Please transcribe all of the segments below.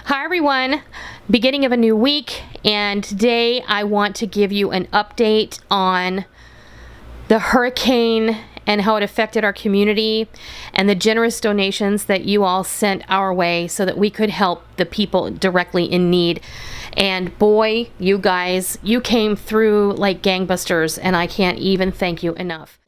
Hi everyone, beginning of a new week, and today I want to give you an update on the hurricane and how it affected our community and the generous donations that you all sent our way so that we could help the people directly in need. And boy, you guys, you came through like gangbusters, and I can't even thank you enough.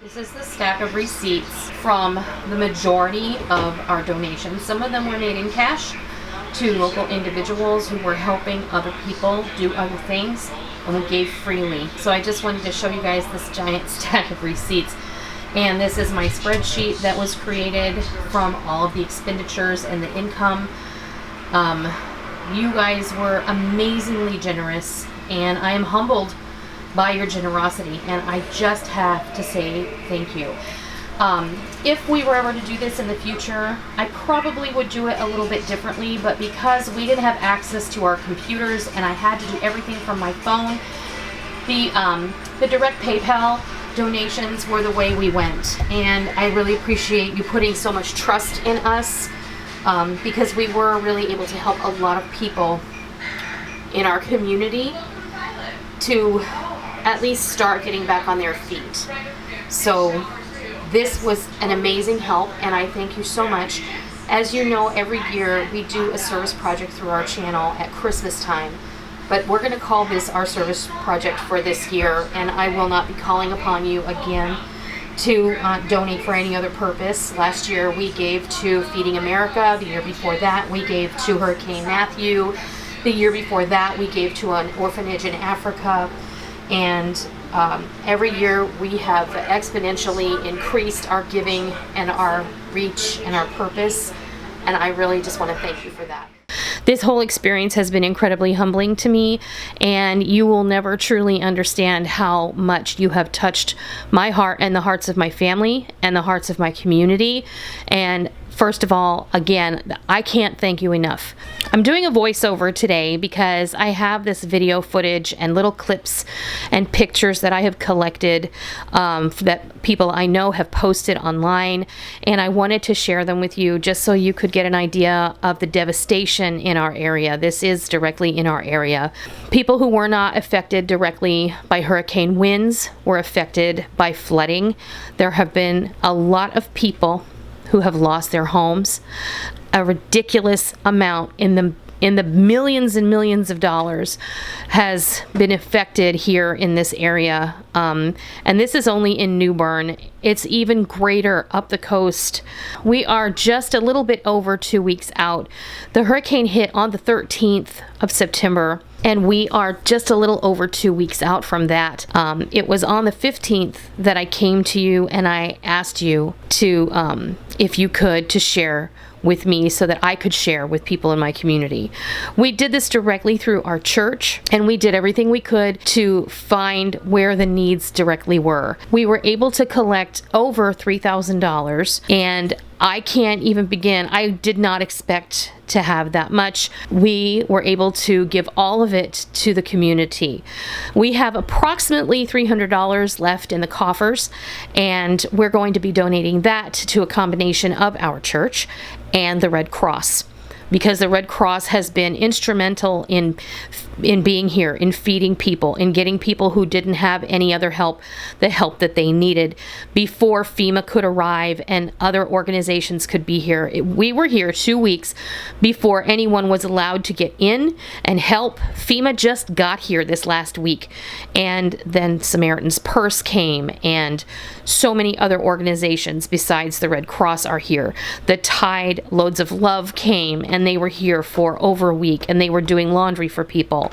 This is the stack of receipts from the majority of our donations. Some of them were made in cash to local individuals who were helping other people do other things, and we gave freely. So I just wanted to show you guys this giant stack of receipts. And this is my spreadsheet that was created from all of the expenditures and the income. You guys were amazingly generous, and I am humbled by your generosity, and I just have to say thank you. If we were ever to do this in the future, I probably would do it a little bit differently, but because we didn't have access to our computers and I had to do everything from my phone, the direct PayPal donations were the way we went. And I really appreciate you putting so much trust in us, because we were really able to help a lot of people in our community to at least start getting back on their feet. So this was an amazing help, and I thank you so much. As you know, every year we do a service project through our channel at Christmas time, but we're going to call this our service project for this year, and I will not be calling upon you again to donate for any other purpose. Last year we gave to Feeding America. The year before that we gave to Hurricane Matthew. The year before that we gave to an orphanage in Africa. And every year we have exponentially increased our giving and our reach and our purpose, and I really just want to thank you for that. This whole experience has been incredibly humbling to me, and you will never truly understand how much you have touched my heart and the hearts of my family and the hearts of my community. And first of all, again, I can't thank you enough. I'm doing a voiceover today because I have this video footage and little clips and pictures that I have collected that people I know have posted online, and I wanted to share them with you just so you could get an idea of the devastation in our area. This is directly in our area. People who were not affected directly by hurricane winds were affected by flooding. There have been a lot of people who have lost their homes. A ridiculous amount in the millions and millions of dollars has been affected here in this area. And this is only in New Bern. It's even greater up the coast. We are just a little bit over 2 weeks out. The hurricane hit on the 13th of September, and we are just a little over 2 weeks out from that. It was on the 15th that I came to you and I asked you to, if you could, to share with me so that I could share with people in my community. We did this directly through our church, and we did everything we could to find where the needs directly were. We were able to collect over $3,000, and I can't even begin. I did not expect to have that much. We were able to give all of it to the community. We have approximately $300 left in the coffers, and we're going to be donating that to a combination of our church and the Red Cross, because the Red Cross has been instrumental in being here, in feeding people, in getting people who didn't have any other help, the help that they needed before FEMA could arrive and other organizations could be here. We were here 2 weeks before anyone was allowed to get in and help. FEMA just got here this last week, and then Samaritan's Purse came, and so many other organizations besides the Red Cross are here. The Tide Loads of Love came, and they were here for over a week, and they were doing laundry for people.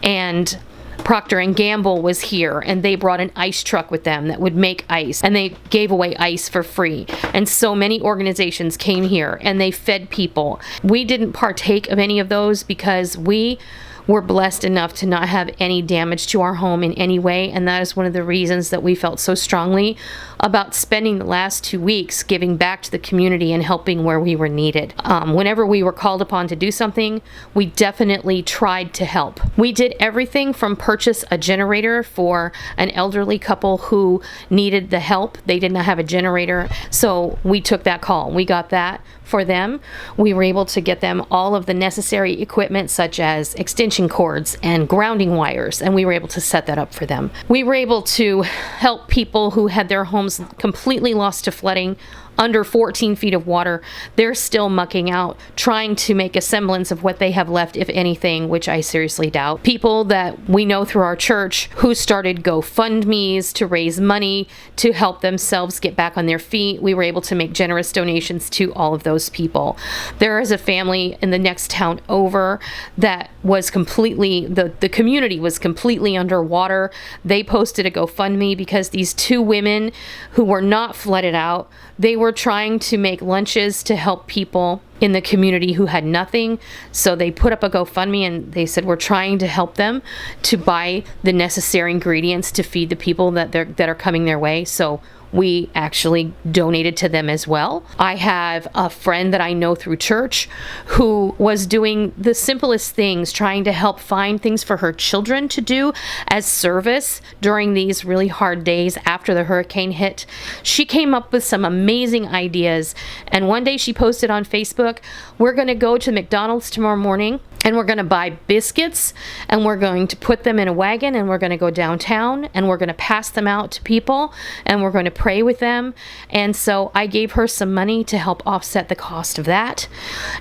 And Procter & Gamble was here, and they brought an ice truck with them that would make ice, and they gave away ice for free. And so many organizations came here and they fed people. We didn't partake of any of those because we we're blessed enough to not have any damage to our home in any way, and that is one of the reasons that we felt so strongly about spending the last 2 weeks giving back to the community and helping where we were needed. Whenever we were called upon to do something, we definitely tried to help. We did everything from purchase a generator for an elderly couple who needed the help. They did not have a generator, so we took that call. We got that for them. We were able to get them all of the necessary equipment, such as extension cords and grounding wires, and we were able to set that up for them. We were able to help people who had their homes completely lost to flooding, under 14 feet of water. They're still mucking out, trying to make a semblance of what they have left, if anything, which I seriously doubt. People that we know through our church who started GoFundMes to raise money to help themselves get back on their feet. We were able to make generous donations to all of those people. There is a family in the next town over that was completely, the community was completely underwater. They posted a GoFundMe because these two women who were not flooded out, they were trying to make lunches to help people in the community who had nothing. So they put up a GoFundMe and they said, we're trying to help them to buy the necessary ingredients to feed the people that are coming their way. So we actually donated to them as well. I have a friend that I know through church who was doing the simplest things, trying to help find things for her children to do as service during these really hard days after the hurricane hit. She came up with some amazing ideas, and one day she posted on Facebook, we're going to go to McDonald's tomorrow morning and we're going to buy biscuits and we're going to put them in a wagon and we're going to go downtown and we're going to pass them out to people and we're going to pray with them. And so I gave her some money to help offset the cost of that.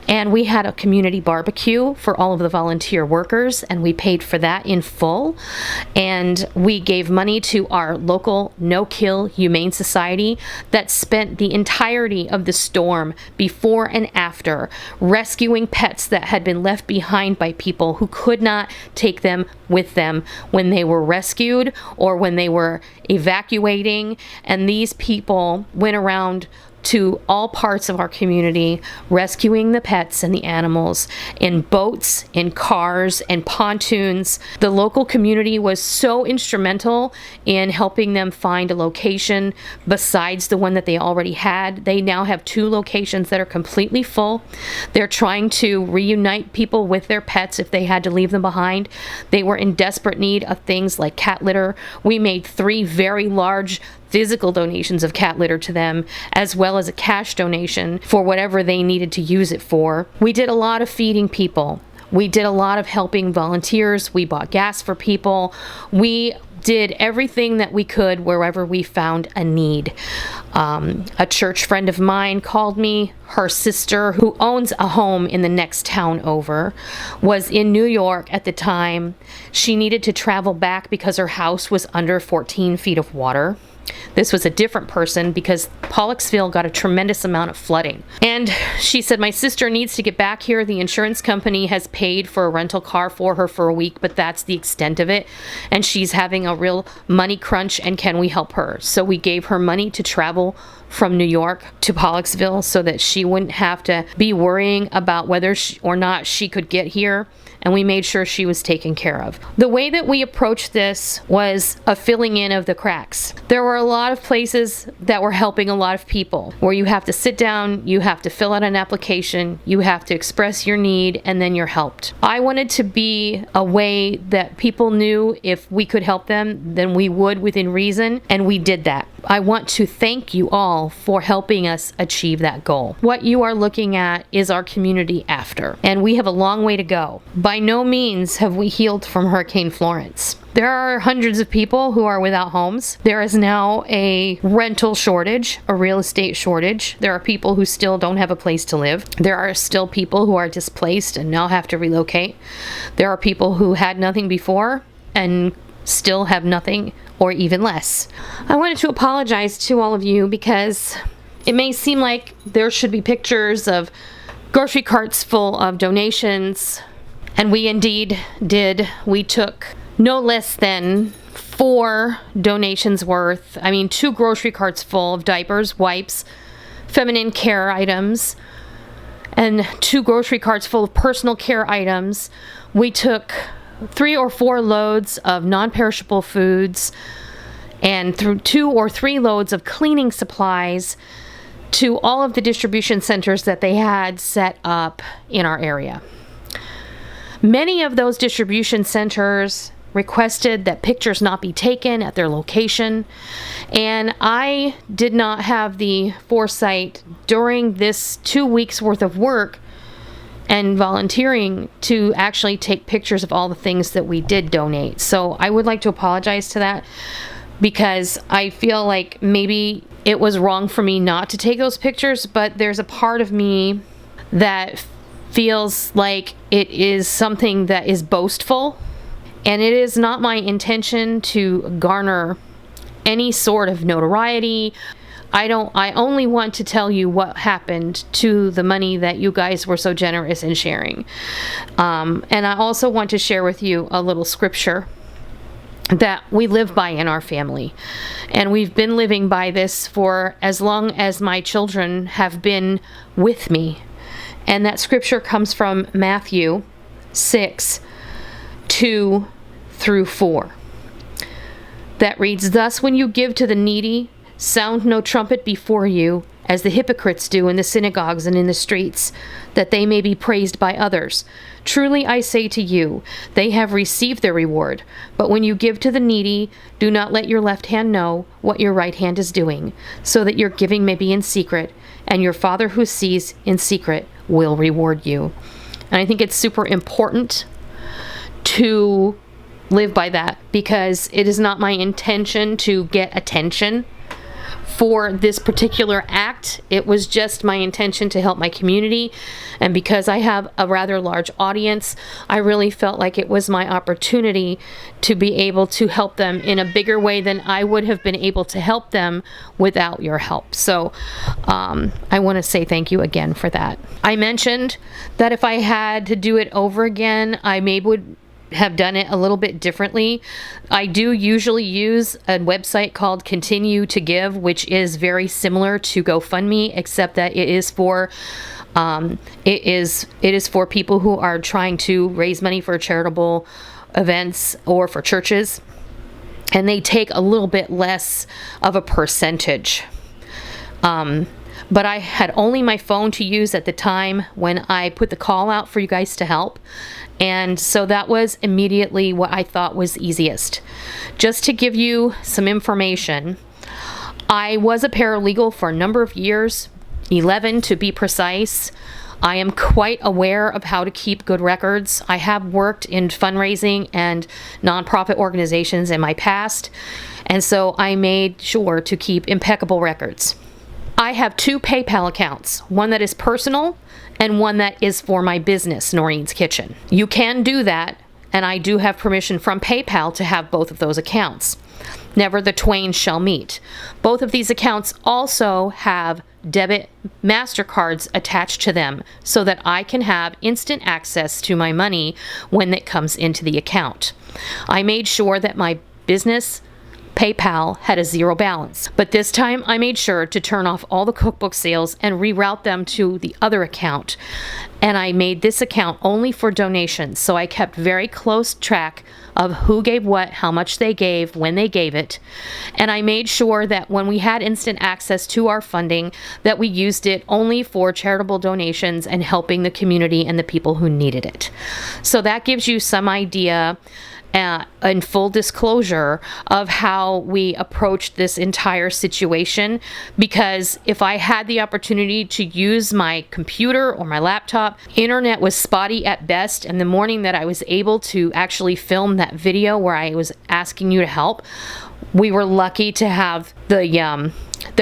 And we had a community barbecue for all of the volunteer workers, and we paid for that in full. And we gave money to our local no-kill humane society that spent the entirety of the storm before and after rescuing pets that had been left behind by people who could not take them with them when they were rescued or when they were evacuating. And these people went around to all parts of our community, rescuing the pets and the animals in boats, in cars, and pontoons. The local community was so instrumental in helping them find a location besides the one that they already had. They now have 2 locations that are completely full. They're trying to reunite people with their pets if they had to leave them behind. They were in desperate need of things like cat litter. We made 3 very large physical donations of cat litter to them, as well as a cash donation for whatever they needed to use it for. We did a lot of feeding people. We did a lot of helping volunteers. We bought gas for people. We did everything that we could wherever we found a need. A church friend of mine called me. Her sister, who owns a home in the next town over, was in New York at the time. She needed to travel back because her house was under 14 feet of water. This was a different person because Pollocksville got a tremendous amount of flooding. And she said, my sister needs to get back here. The insurance company has paid for a rental car for her for a week, but that's the extent of it. And she's having a real money crunch, and can we help her? So we gave her money to travel from New York to Pollocksville so that she wouldn't have to be worrying about whether or not she could get here. And we made sure she was taken care of. The way that we approached this was a filling in of the cracks. There were a lot of places that were helping a lot of people, where you have to sit down, you have to fill out an application, you have to express your need, and then you're helped. I wanted to be a way that people knew if we could help them, then we would within reason, and we did that. I want to thank you all for helping us achieve that goal. What you are looking at is our community after, and we have a long way to go. By no means have we healed from Hurricane Florence. There are hundreds of people who are without homes. There is now a rental shortage, a real estate shortage. There are people who still don't have a place to live. There are still people who are displaced and now have to relocate. There are people who had nothing before and still have nothing or even less. I wanted to apologize to all of you because it may seem like there should be pictures of grocery carts full of donations, and we indeed did. We took no less than 4 donations worth. 2 grocery carts full of diapers, wipes, feminine care items, and 2 grocery carts full of personal care items. We took 3 or 4 loads of non-perishable foods and through 2 or 3 loads of cleaning supplies to all of the distribution centers that they had set up in our area. Many of those distribution centers requested that pictures not be taken at their location, and I did not have the foresight during this 2 weeks worth of work and volunteering to actually take pictures of all the things that we did donate. So I would like to apologize to that, because I feel like maybe it was wrong for me not to take those pictures, but there's a part of me that feels like it is something that is boastful, and it is not my intention to garner any sort of notoriety. I only want to tell you what happened to the money that you guys were so generous in sharing. And I also want to share with you a little scripture that we live by in our family. And we've been living by this for as long as my children have been with me. And that scripture comes from Matthew 6:2-4. That reads, "Thus when you give to the needy, sound no trumpet before you, as the hypocrites do in the synagogues and in the streets, that they may be praised by others. Truly I say to you, they have received their reward. But when you give to the needy, do not let your left hand know what your right hand is doing, so that your giving may be in secret, and your Father who sees in secret will reward you." And I think it's super important to live by that, because it is not my intention to get attention for this particular act. It was just my intention to help my community, and because I have a rather large audience, I really felt like it was my opportunity to be able to help them in a bigger way than I would have been able to help them without your help. So I want to say thank you again for that. I mentioned that if I had to do it over again, I maybe would have done it a little bit differently. I do usually use a website called Continue to Give, which is very similar to GoFundMe, except that it is for people who are trying to raise money for charitable events or for churches, and they take a little bit less of a percentage. But I had only my phone to use at the time when I put the call out for you guys to help. And so that was immediately what I thought was easiest. Just to give you some information, I was a paralegal for a number of years, 11 to be precise. I am quite aware of how to keep good records. I have worked in fundraising and nonprofit organizations in my past, and so I made sure to keep impeccable records. I have 2 PayPal accounts, one that is personal and one that is for my business, Noreen's Kitchen. You can do that, and I do have permission from PayPal to have both of those accounts. Never the twain shall meet. Both of these accounts also have debit MasterCards attached to them so that I can have instant access to my money when it comes into the account. I made sure that my business PayPal had a 0 balance, but this time I made sure to turn off all the cookbook sales and reroute them to the other account. And I made this account only for donations, so I kept very close track of who gave what, how much they gave, when they gave it. And I made sure that when we had instant access to our funding, that we used it only for charitable donations and helping the community and the people who needed it. So that gives you some idea in full disclosure of how we approached this entire situation, because if I had the opportunity to use my computer or my laptop, internet was spotty at best, and the morning that I was able to actually film that video where I was asking you to help, we were lucky to have the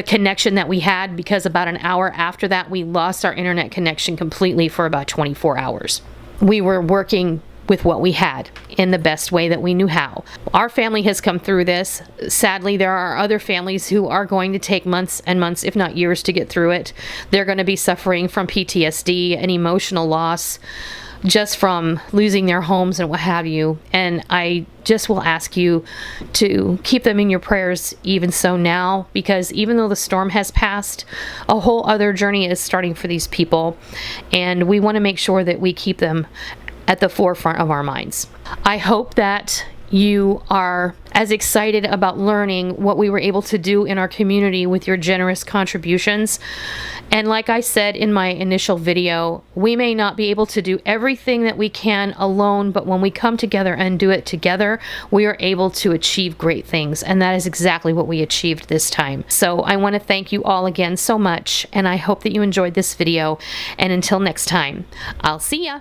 connection that we had, because about an hour after that we lost our internet connection completely for about 24 hours. We were working with what we had in the best way that we knew how. Our family has come through this. Sadly, there are other families who are going to take months and months, if not years, to get through it. They're going to be suffering from PTSD and emotional loss just from losing their homes and what have you. And I just will ask you to keep them in your prayers even so now, because even though the storm has passed, a whole other journey is starting for these people, and we want to make sure that we keep them at the forefront of our minds. I hope that you are as excited about learning what we were able to do in our community with your generous contributions. And like I said in my initial video, we may not be able to do everything that we can alone, but when we come together and do it together, we are able to achieve great things. And that is exactly what we achieved this time. So I want to thank you all again so much, and I hope that you enjoyed this video. And until next time, I'll see ya.